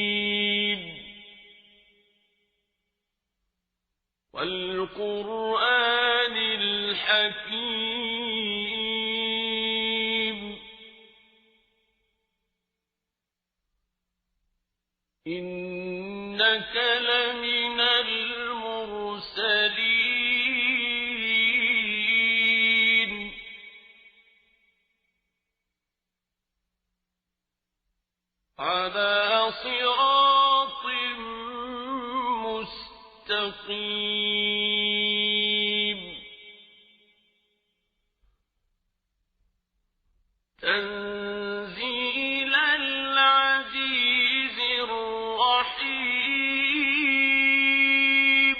ياسين والقرآن الحكيم إنك لمن المرسلين على صراط مستقيم تنزيل العزيز الرحيم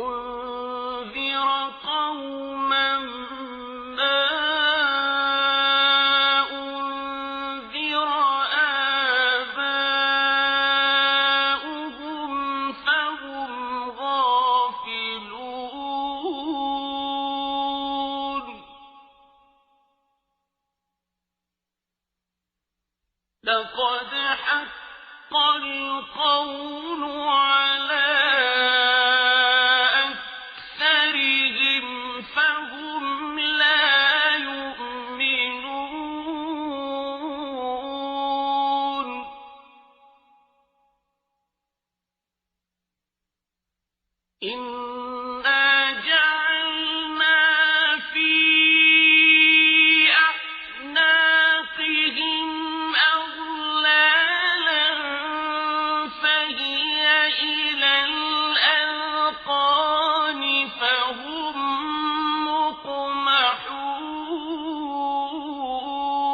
لتنذر قوما ما أنذر آباؤهم فهم غافلون لقد حق القول على أكثرهم فهم لا يؤمنون إنا جعلنا في أعناقهم أغلالا فهي إلى الأذقان فهم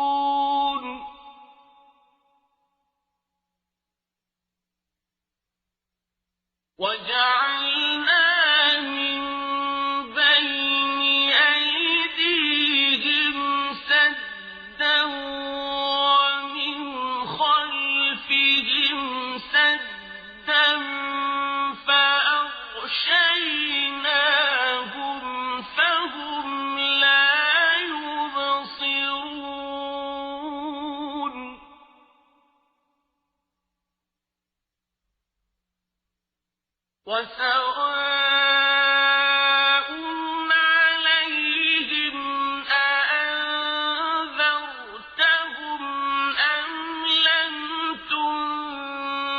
مقمحون وجعلنا من بين أيديهم سدا ومن خلفهم سدا فأغشيناهم فهم لا يبصرون وسواء عليهم أأنذرتهم أم لم تنذرهم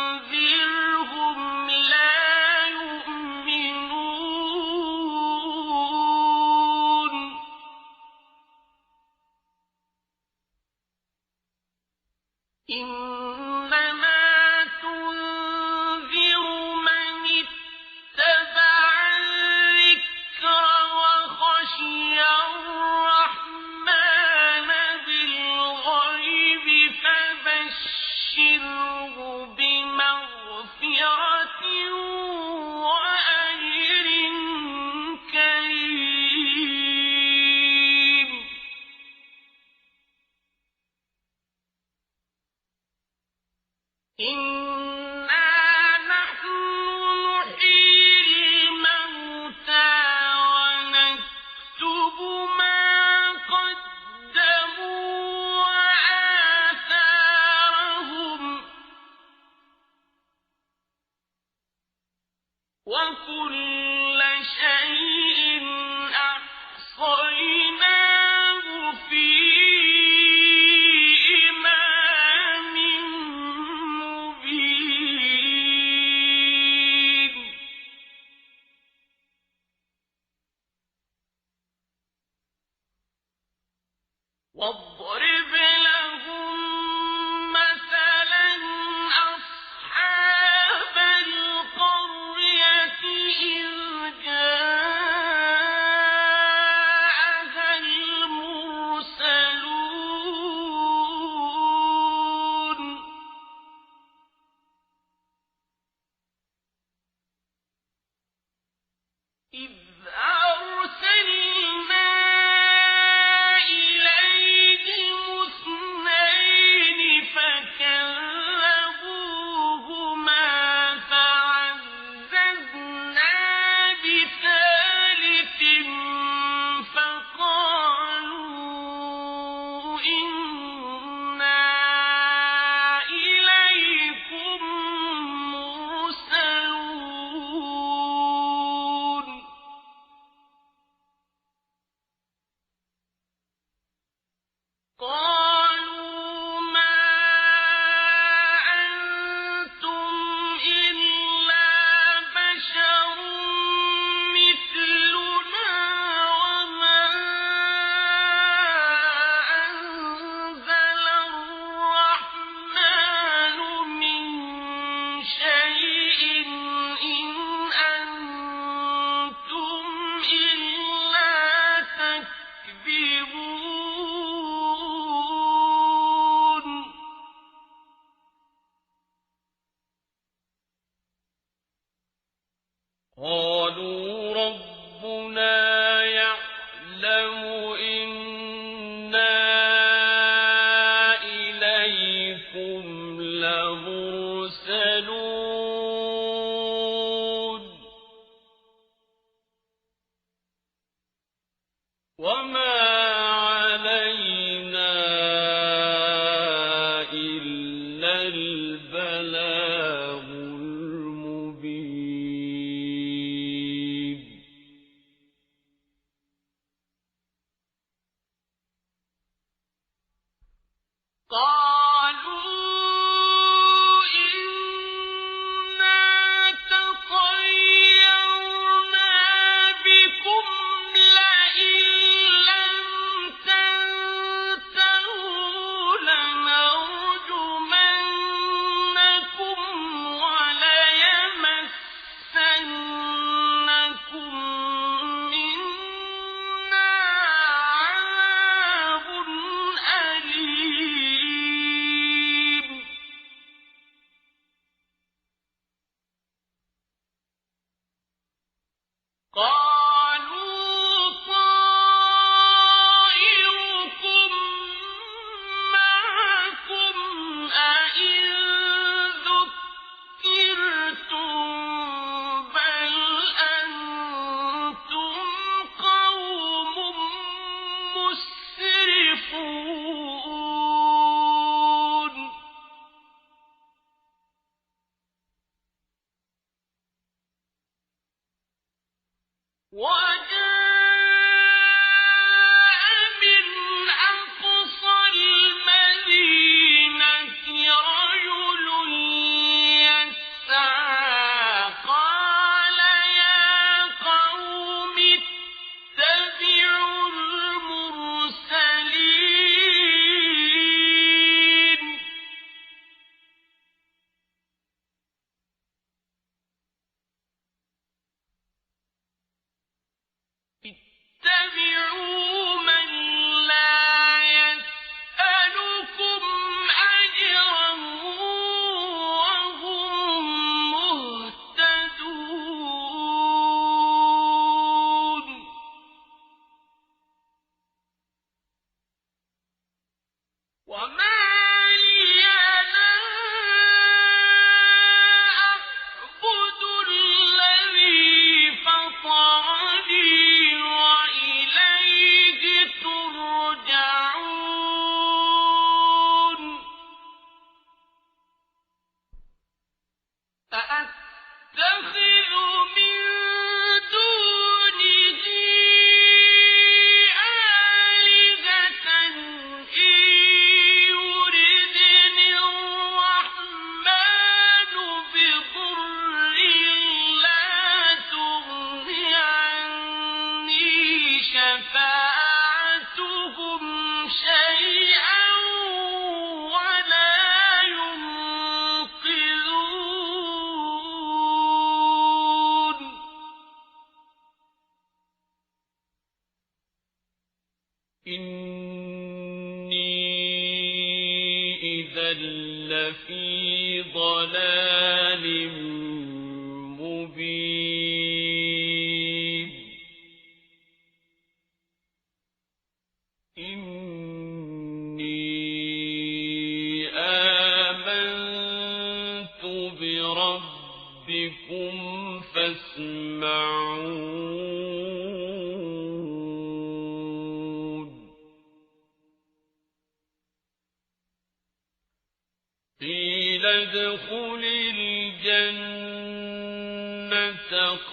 لا يؤمنون إنما تنذر من اتبع الذكر وخشي الرحمن بالغيب فبشره بمغفرة وأجر كريم إنا نحن نحيي الموتى ونكتب ما قدموا وآثارهم وكل شيء أحصيناه في إمام مبين واضرب لهم مثلا أصحاب القرية إذ جاءها المرسلون إذ أرسلنا إليهم وما علينا إلا البلاغ المبين لفي ضلال مبين إني آمنت بربكم فاسمعون قيل ادخل الجنة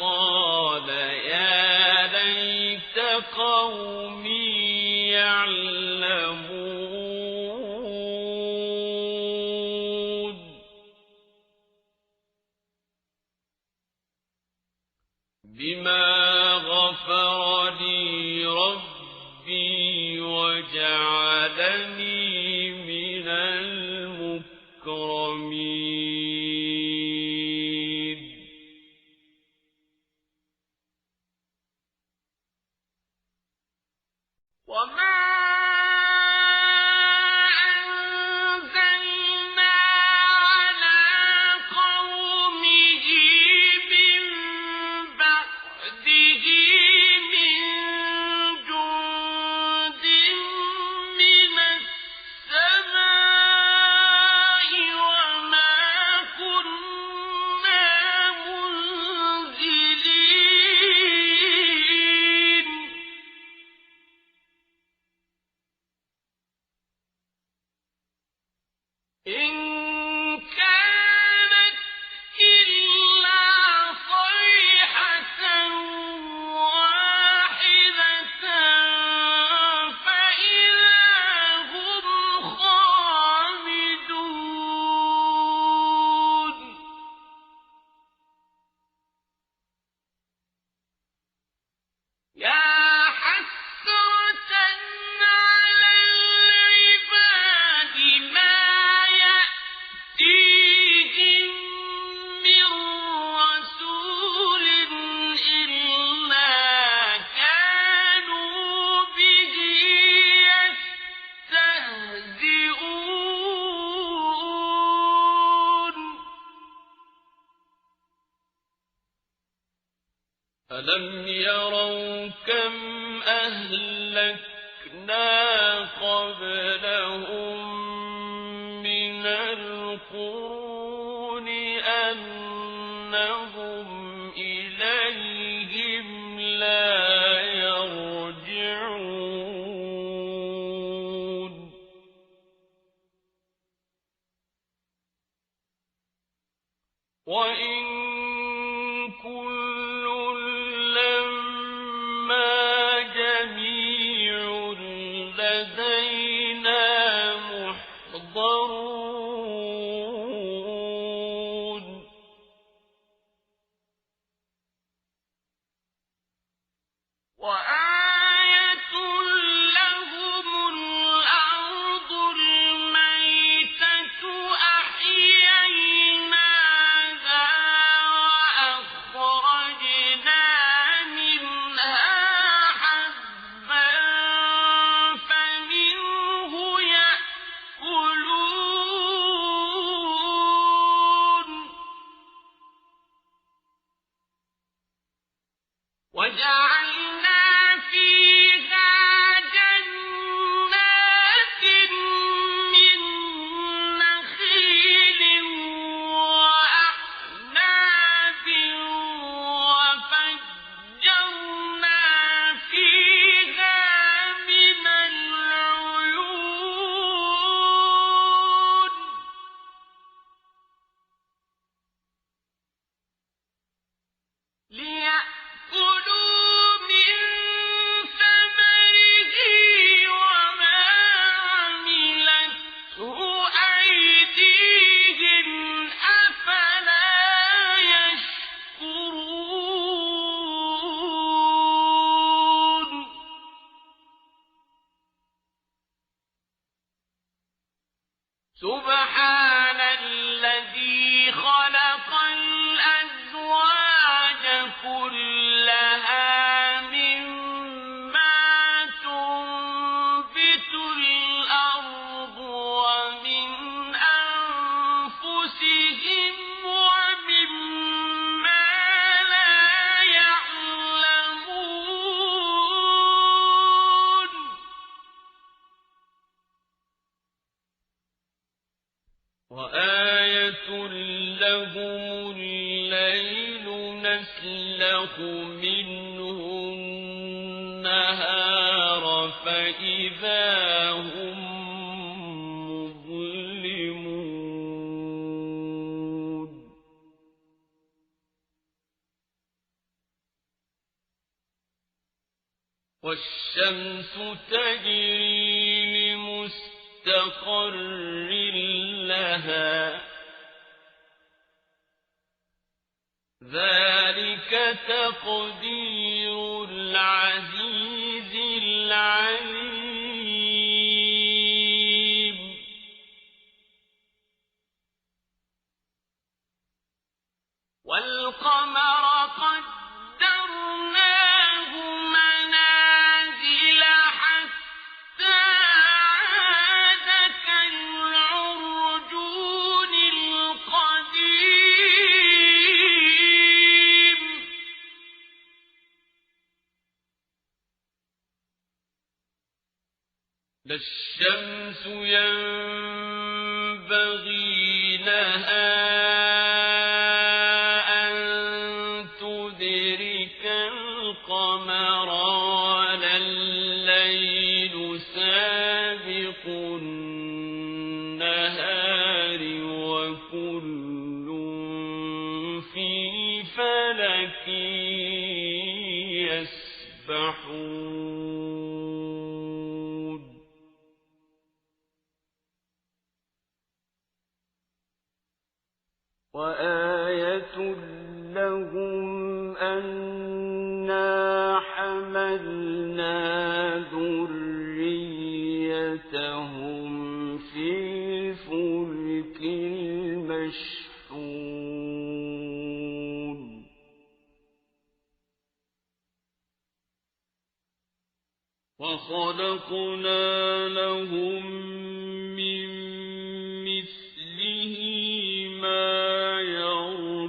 قال يا ليت قومي يعلمون بما غفر لي ربي وجعلني من المكرمين وما أَلَمْ يَرَوْا كَمْ أَهْلَكْنَا قَبْلَهُم مِّنَ الْقُرُونِ أَنَّهُمْ إِلَيْهِمْ لَا يَرْجِعُونَ وَإِن كُلٌّ لَّمَّا جَمِيعٌ لَّدَيْنَا مُحْضَرُونَ وَآيَةٌ لَّهُمُ الْأَرْضُ الْمَيْتَةُ أَحْيَيْنَاهَا وَأَخْرَجْنَا مِنْهَا حَبًّا فَمِنْهُ يَأْكُلُونَ وَجَعَلْنَا فِيهَا جَنَّاتٍ مِّن نَّخِيلٍ وَأَعْنَابٍ وَفَجَّرْنَا فِيهَا مِنَ الْعُيُونِ لِيَأْكُلُوا مِن ثَمَرِهِ وَمَا عَمِلَتْهُ أَيْدِيهِمْ أَفَلَا يَشْكُرُونَ سُبْحَانَ الَّذِي خَلَقَ الْأَزْوَاجَ كُلَّهَا مِمَّا تُنبِتُ الْأَرْضُ وَمِنْ أَنفُسِهِمْ وَمِمَّا لَا يَعْلَمُونَ وَآيَةٌ لَّهُمُ اللَّيْلُ نَسْلَخُ مِنْهُ النَّهَارَ فَإِذَا هُم مُّظْلِمُونَ وَالشَّمْسُ تَجْرِي لِمُسْتَقَرٍّ لَّهَا ذَلِكَ تَقْدِيرُ الْعَزِيزِ الْعَلِيمِ وَالْقَمَرَ قَدَّرْنَاهُ مَنَازِلَ حَتَّىٰ عَادَ كَالْعُرْجُونِ الْقَدِيمِ لا الشَّمْسُ يَنبَغِي لَهَا أَن تُدْرِكَ الْقَمَرَ وَلَا اللَّيْلُ سَابِقُ النَّهَارِ وَكُلٌّ فِي فَلَكٍ يَسْبَحُونَ وَآيَةٌ لَّهُمْ أَنَّا حَمَلْنَا ذُرِّيَّتَهُمْ فِي الْفُلْكِ الْمَشْحُونِ وَخَلَقْنَا لَهُم مِّن مِّثْلِهِ مَا يَرْكَبُونَ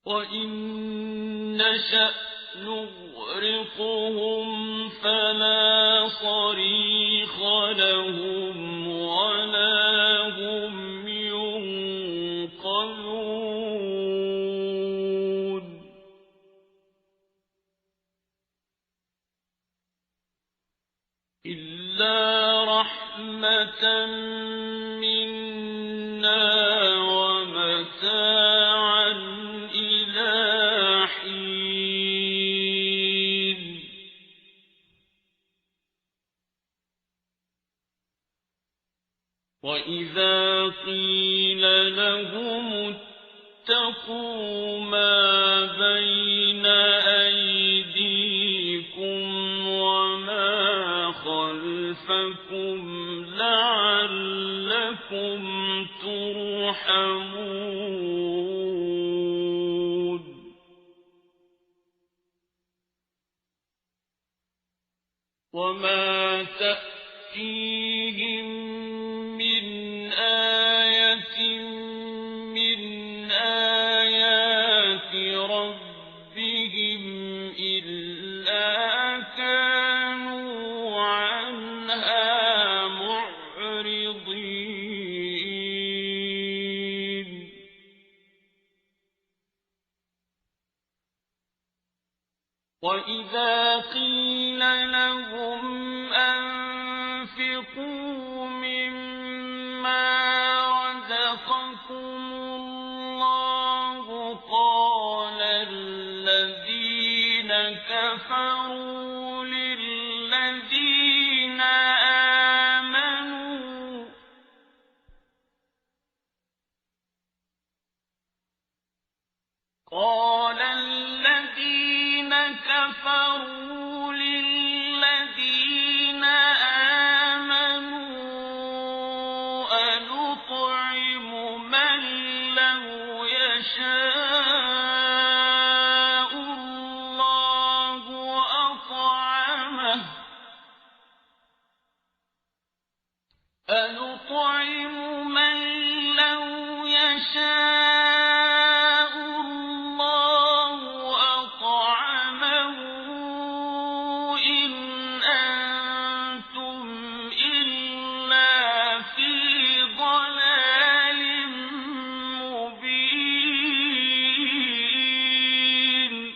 وإن نشأ نغرقهم فلا صريخ لهم ولا هم ينقذون إلا رحمة منا ومتاعا إلى حين وإذا قيل لهم اتقوا ما بين أيديكم وما خلفكم لعلكم ترحمون وما تأتيهم من آية من آيات ربهم إلا كانوا عنها معرضين وإذا قيل لهم أنفقوا مما رزقكم الله قال الذين كفروا للذين آمنوا أنطعم من لو يشاء الله أطعمه أنطعم من لو يشاء الله أطعمه إن أنتم إلا في ضلال مبين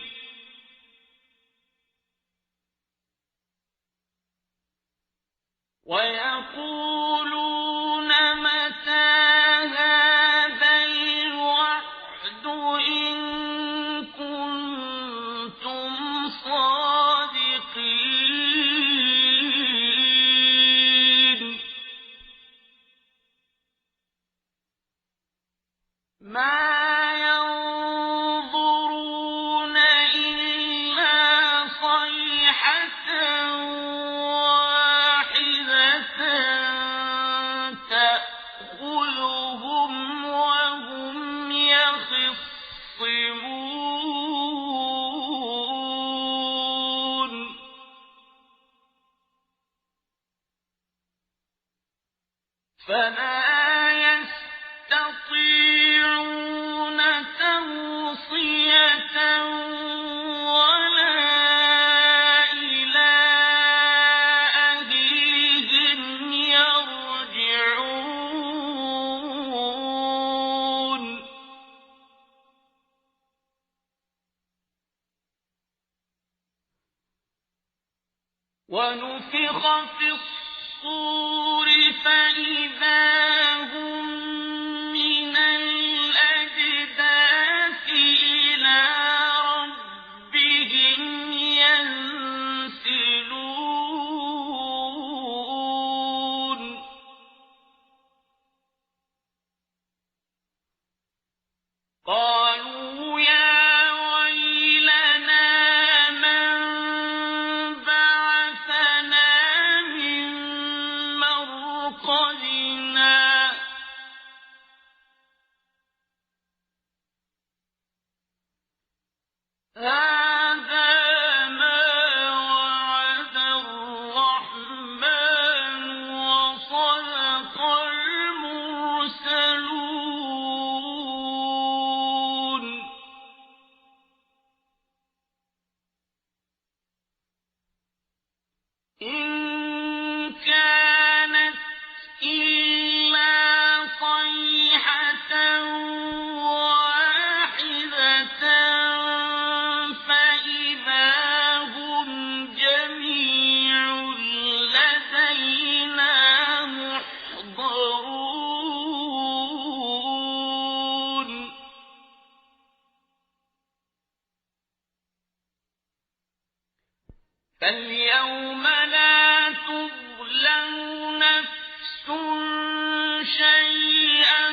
ويقولون متى هذا الوعد إن كنتم صادقين ما ينظرون إلا صيحة واحدة تأخذهم وهم يخصمون فلا يستطيعون توصية ولا إلى أهلهم يرجعون ونفخ في الصور فإذا هم من الأجداث إلى ربهم ينسلون قالوا يا ويلنا من بعثنا من مرقدنا هذا ما وعد الرحمن وصدق المرسلون فاليوم لا تظلم نفس شيئا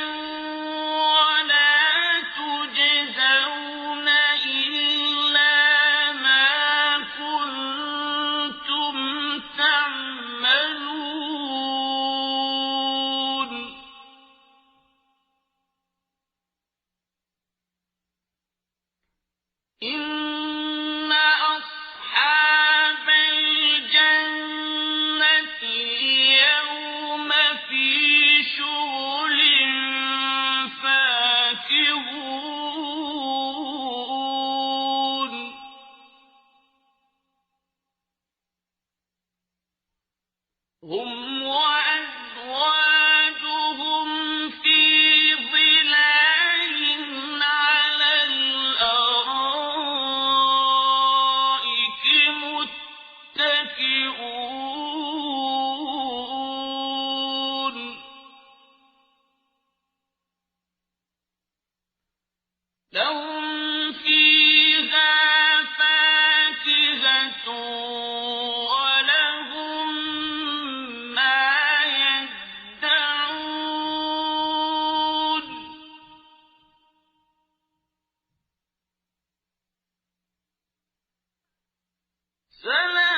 ولا تجزون إلا ما كنتم تعملون إن أصحاب الجنة اليوم في شغل فاكهون هم وأزواجهم في ظلال على الأرائك متكئون لهم فيها فاكهة ولهم ما يدعون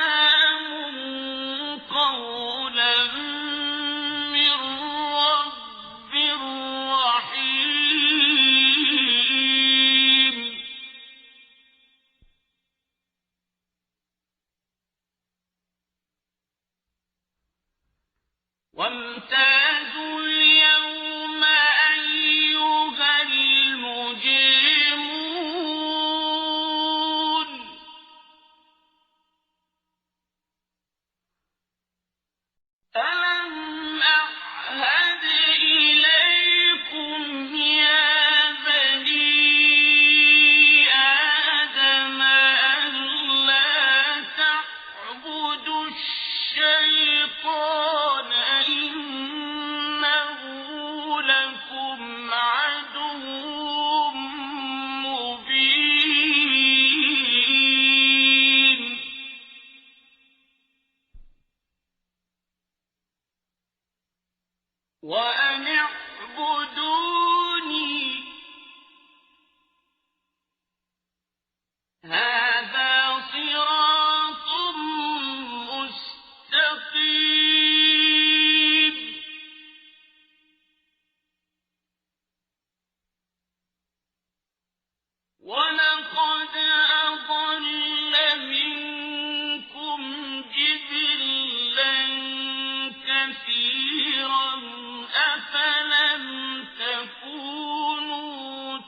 سلام قولا من رب رحيم وامتازوا اليوم أيها المجرمون ألم أعهد إليكم يا بني آدم ألا تعبدوا الشيطان إنه لكم عدو مبين وأن اعبدوني هذا صراط مستقيم ولقد أضل منكم جبلا كثيرا أفلم تكونوا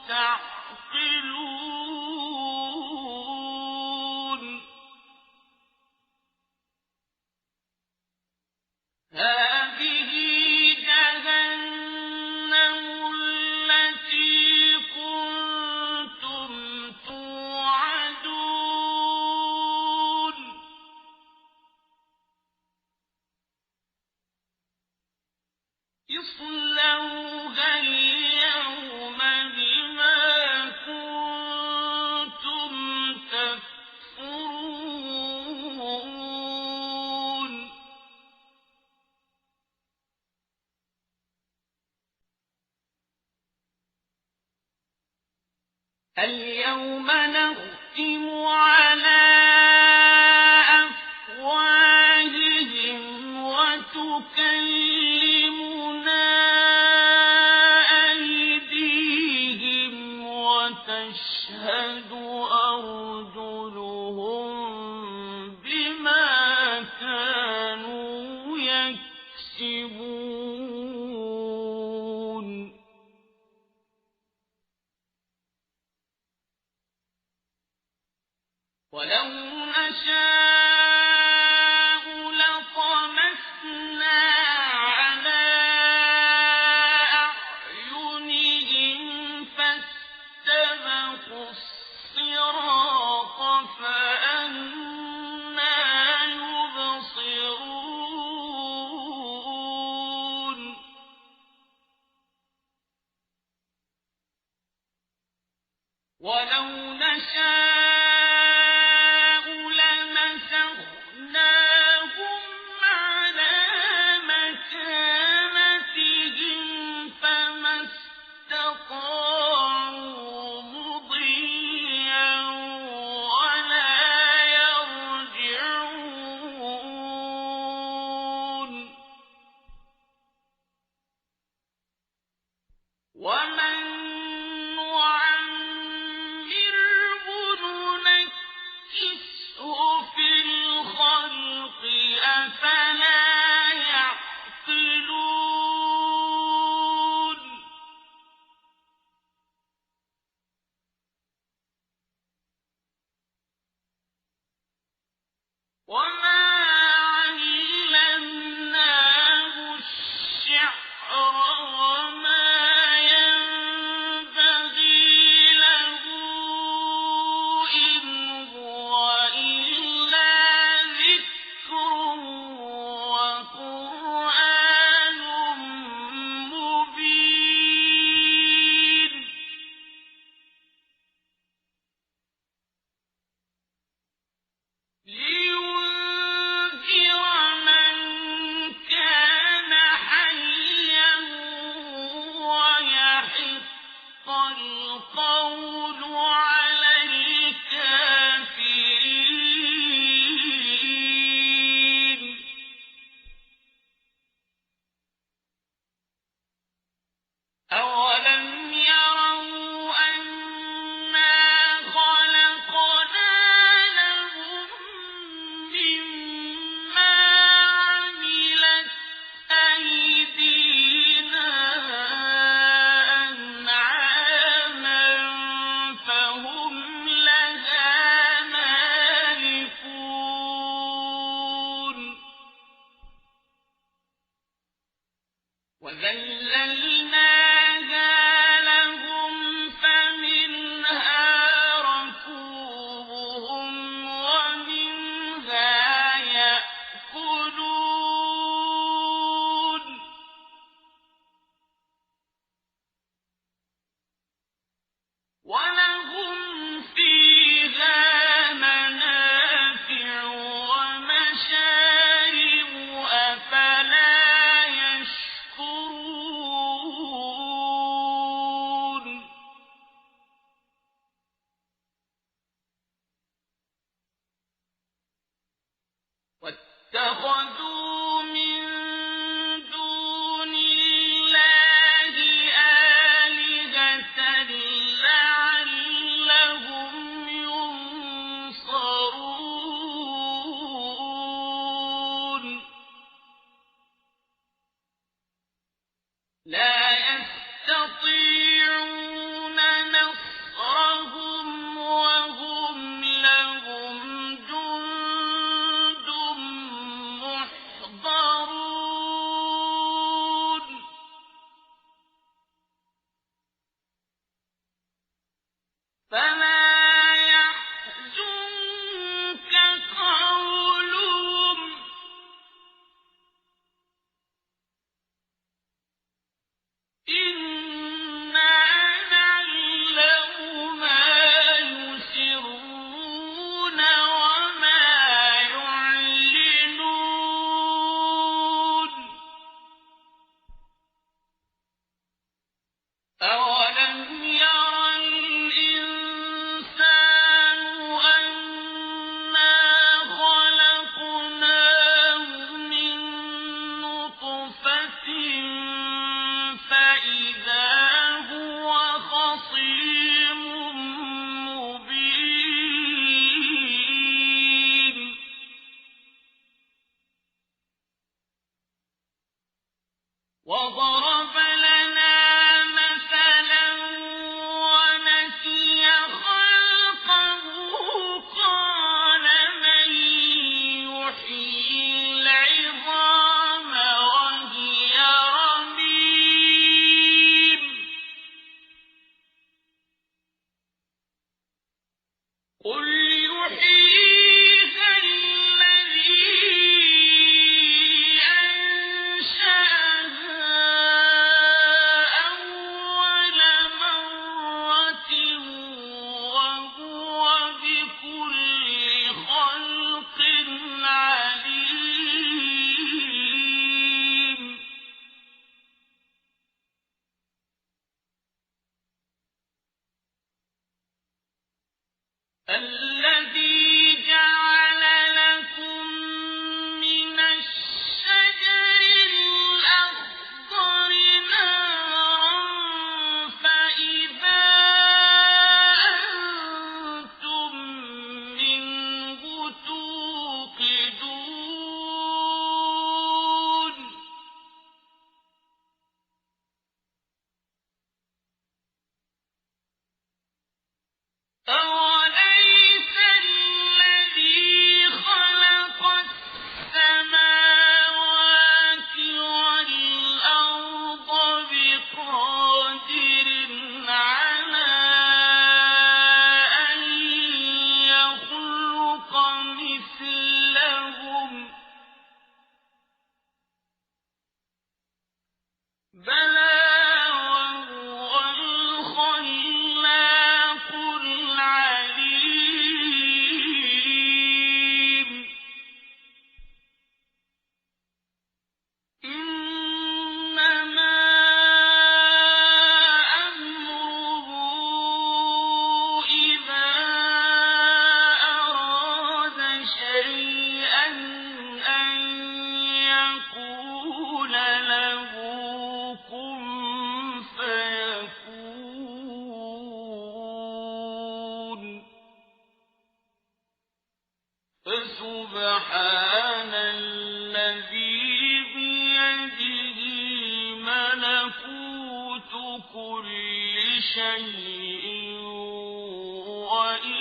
تعقلون هذه جهنم التي كنتم توعدون اصلوها اليوم بما كنتم تكفرون اليوم نختم على أفواههم وتكلمنا أيديهم وتشهد أرجلهم بما كانوا يكسبون ولو نشاء لطمسنا على أعينهم فاستبقوا الصراط فأنى يبصرون ولو نشاء لمسخناهم فلا يحزنك قولهم إنا نعلم ما يسرون وما يعلنون أولم ير الإنسان أنا خلقناه من نطفة فإذا هو خصيم مبين وضرب لنا مثلا ونسي خلقه قال من يحيي العظام وهي رميم قل يحييها الذي أنشأها أول مرة وهو بكل خلق عليم الذي جعل لكم من الشجر الأخضر نارا فإذا أنتم منه توقدون أوليس الذي خلق السماوات والأرض بقادر على أن يخلق مثلهم بلى وهو الخلاق العليم إنما أمره إذا أراد شيئا أن يقول له كن فيكون فسبحان الذي بيده ملكوت كل شيء وإليه